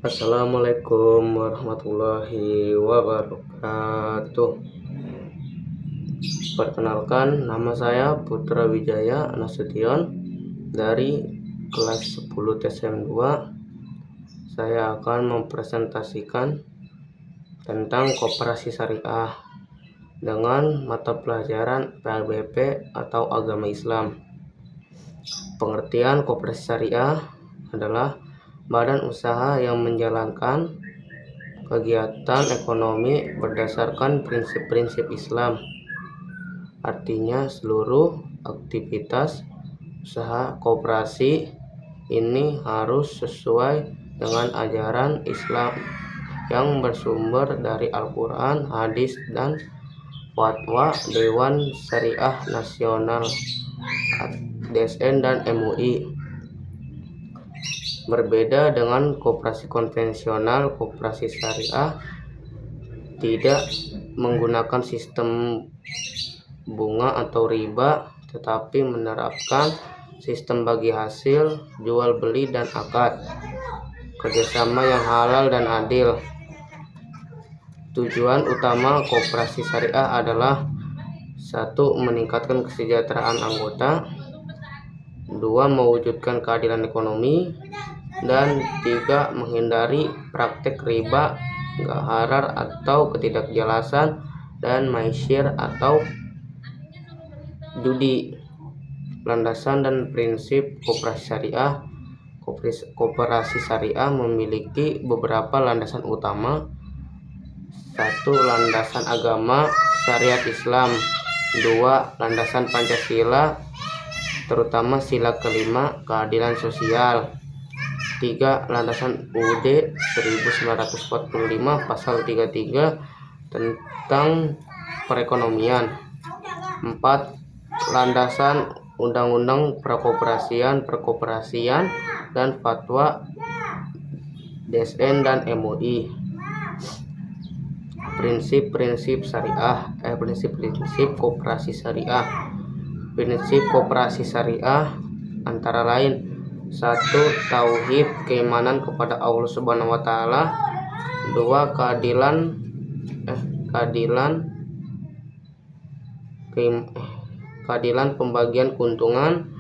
Assalamualaikum warahmatullahi wabarakatuh. Perkenalkan, nama saya Putra Wijaya Nasution dari kelas 10 TSM 2. Saya akan mempresentasikan tentang koperasi syariah dengan mata pelajaran PABP atau agama Islam. Pengertian koperasi syariah adalah badan usaha yang menjalankan kegiatan ekonomi berdasarkan prinsip-prinsip Islam. Artinya seluruh aktivitas usaha koperasi ini harus sesuai dengan ajaran Islam yang bersumber dari Al-Quran, hadis, dan fatwa Dewan Syariah Nasional DSN dan MUI. Berbeda dengan koperasi konvensional, koperasi syariah tidak menggunakan sistem bunga atau riba, tetapi menerapkan sistem bagi hasil, jual beli, dan akad kerjasama yang halal dan adil. Tujuan utama koperasi syariah adalah 1. Meningkatkan kesejahteraan anggota, 2. Mewujudkan keadilan ekonomi, dan 3. Menghindari praktek riba, gharar atau ketidakjelasan, dan maisir atau judi. Landasan dan prinsip koperasi syariah. Koperasi syariah memiliki beberapa landasan utama. 1. Landasan agama syariat Islam. 2. Landasan Pancasila, terutama sila kelima, keadilan sosial. 3. Landasan UUD 1945 pasal 33 tentang perekonomian. 4. Landasan Undang-Undang Perkoperasian dan fatwa DSN dan MUI. Prinsip-prinsip syariah, prinsip-prinsip koperasi syariah. Prinsip koperasi syariah antara lain: 1. Tauhid, keimanan kepada Allah Subhanahu wa taala. 2. Keadilan pembagian keuntungan.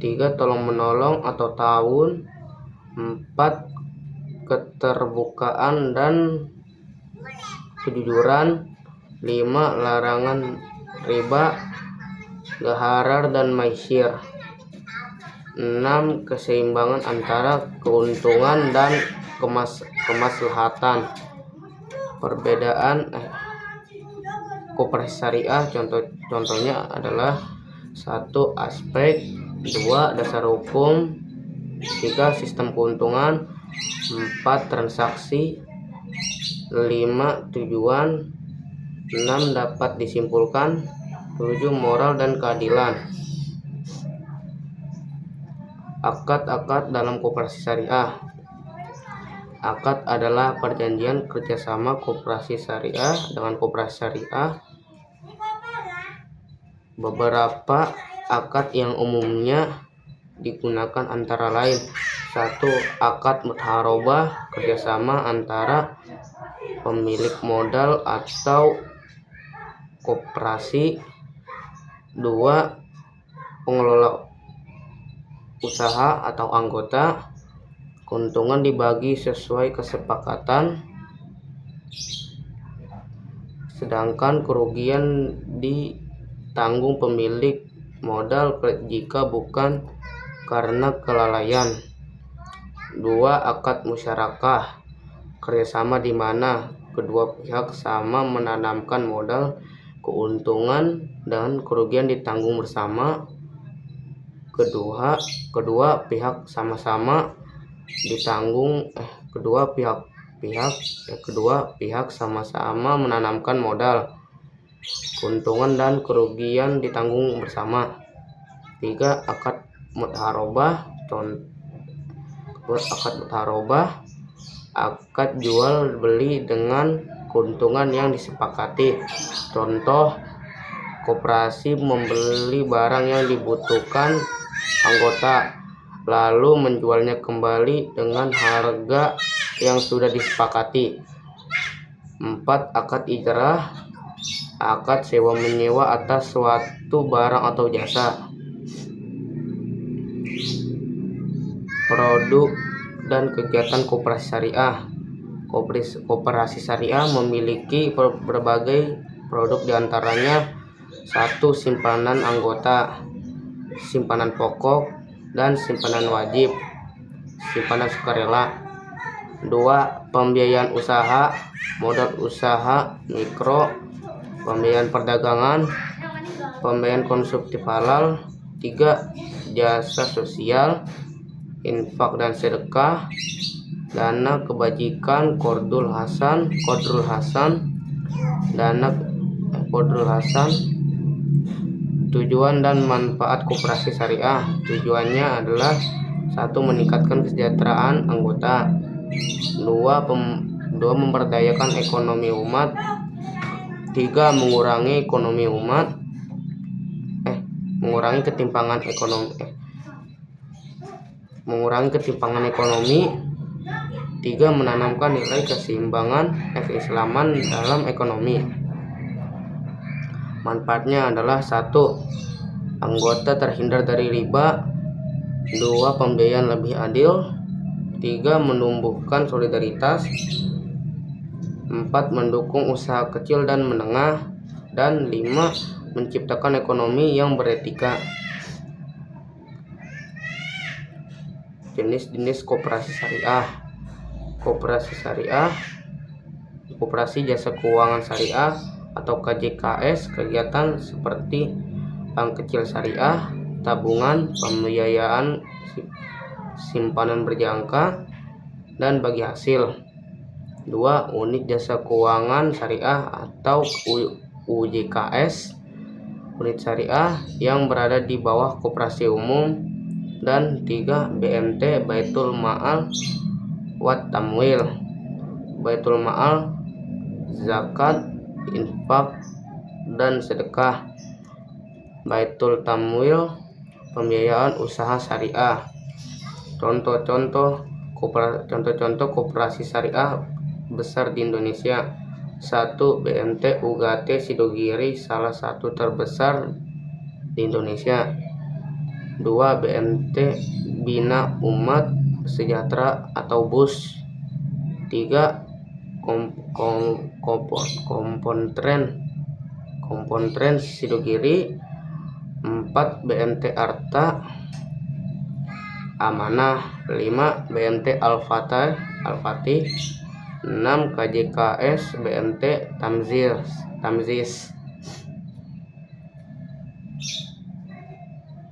3. Tolong menolong atau ta'awun. 4. Keterbukaan dan kejujuran. 5. Larangan riba, gharar, dan maisir. 6. Keseimbangan antara keuntungan dan kemaslahatan. Perbedaan koperasi syariah contohnya adalah: 1. Aspek, 2. Dasar hukum, 3. Sistem keuntungan, 4. Transaksi, 5. Tujuan, 6. Dapat disimpulkan, 7. Moral dan keadilan. Akad dalam koperasi syariah. Akad adalah perjanjian kerjasama koperasi syariah dengan koperasi syariah. Beberapa akad yang umumnya digunakan antara lain: 1. Akad mudharabah, kerjasama antara pemilik modal atau koperasi. 2. Pengelola usaha atau anggota, keuntungan dibagi sesuai kesepakatan, sedangkan kerugian ditanggung pemilik modal jika bukan karena kelalaian. 2. Akad musyarakah, kerjasama di mana kedua pihak sama menanamkan modal, keuntungan dan kerugian ditanggung bersama. Kedua pihak sama-sama ditanggung kedua pihak sama-sama menanamkan modal, keuntungan dan kerugian ditanggung bersama. 3. Akad mudharabah. Akad jual beli dengan keuntungan yang disepakati. Contoh: koperasi membeli barang yang dibutuhkan anggota lalu menjualnya kembali dengan harga yang sudah disepakati. 4. Akad ijrah, akad sewa menyewa atas suatu barang atau jasa. Produk dan kegiatan koperasi syariah. Koperasi syariah memiliki berbagai produk, diantaranya 1. Simpanan anggota, simpanan pokok dan simpanan wajib, simpanan sukarela. 2. Pembiayaan usaha, modal usaha mikro, pembiayaan perdagangan, pembiayaan konsumtif halal. 3. Jasa sosial, infak dan sedekah, dana kebajikan, qardul hasan, dana qardul hasan. Tujuan dan manfaat koperasi syariah. Tujuannya adalah 1. Meningkatkan kesejahteraan anggota. 2. Memberdayakan ekonomi umat. 3. Mengurangi ketimpangan ekonomi. 3. Menanamkan nilai keislaman dalam ekonomi. Manfaatnya adalah 1. Anggota terhindar dari riba. 2. Pembiayaan lebih adil. 3. Menumbuhkan solidaritas. 4. Mendukung usaha kecil dan menengah. Dan 5. Menciptakan ekonomi yang beretika. Jenis-jenis koperasi syariah. Koperasi syariah, koperasi jasa keuangan syariah atau KJKS, kegiatan seperti bank kecil syariah, tabungan, pembiayaan, simpanan berjangka, dan bagi hasil. 2. Unit jasa keuangan syariah atau UJKS, unit syariah yang berada di bawah koperasi umum. Dan 3. BMT, Baitul Ma'al wat Tamwil, Baitul Ma'al, zakat, infak, dan sedekah. Baitul Tamwil, pembiayaan usaha syariah. Contoh-contoh koperasi syariah besar di Indonesia. 1. BMT UGT Sidogiri, salah satu terbesar di Indonesia. 2. BMT Bina Umat Sejahtera atau BUS. 3. Kompontren Sidogiri. 4. BMT Arta Amanah. 5. BMT Al-Fatih. 6. KJKS BMT Tamziz.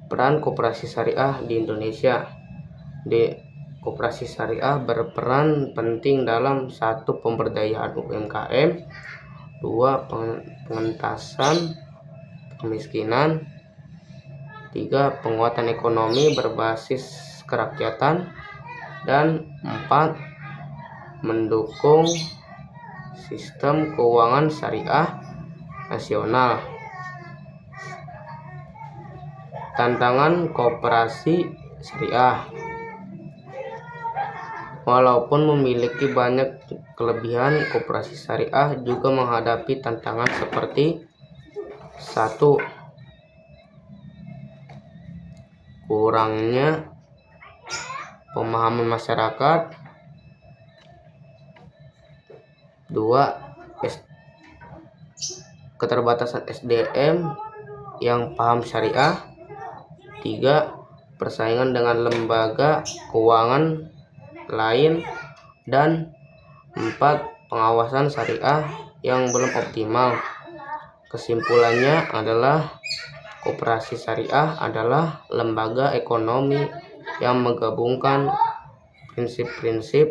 Peran koperasi syariah di Indonesia. Koperasi syariah berperan penting dalam 1. Pemberdayaan UMKM. 2. Pengentasan kemiskinan. 3. Penguatan ekonomi berbasis kerakyatan. Dan 4. Mendukung sistem keuangan syariah nasional. Tantangan koperasi syariah. Walaupun memiliki banyak kelebihan, koperasi syariah juga menghadapi tantangan seperti 1. Kurangnya pemahaman masyarakat. 2. Keterbatasan SDM yang paham syariah. 3. Persaingan dengan lembaga keuangan lain. Dan 4. Pengawasan syariah yang belum optimal. Kesimpulannya adalah koperasi syariah adalah lembaga ekonomi yang menggabungkan prinsip-prinsip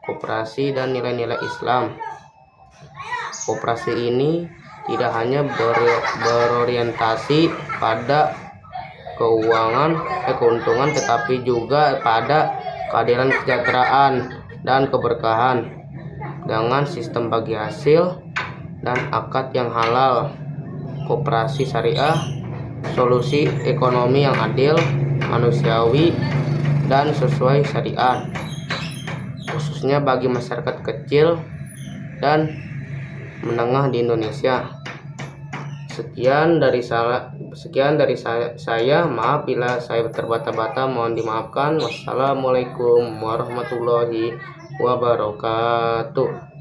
koperasi dan nilai-nilai Islam. Koperasi ini tidak hanya berorientasi pada keuntungan, tetapi juga pada keadilan, kesejahteraan, dan keberkahan. Dengan sistem bagi hasil dan akad yang halal, koperasi syariah solusi ekonomi yang adil, manusiawi, dan sesuai syariat. khususnya bagi masyarakat kecil dan menengah di Indonesia. Sekian dari saya. Maaf bila saya terbata-bata, mohon dimaafkan. Wassalamualaikum warahmatullahi wabarakatuh.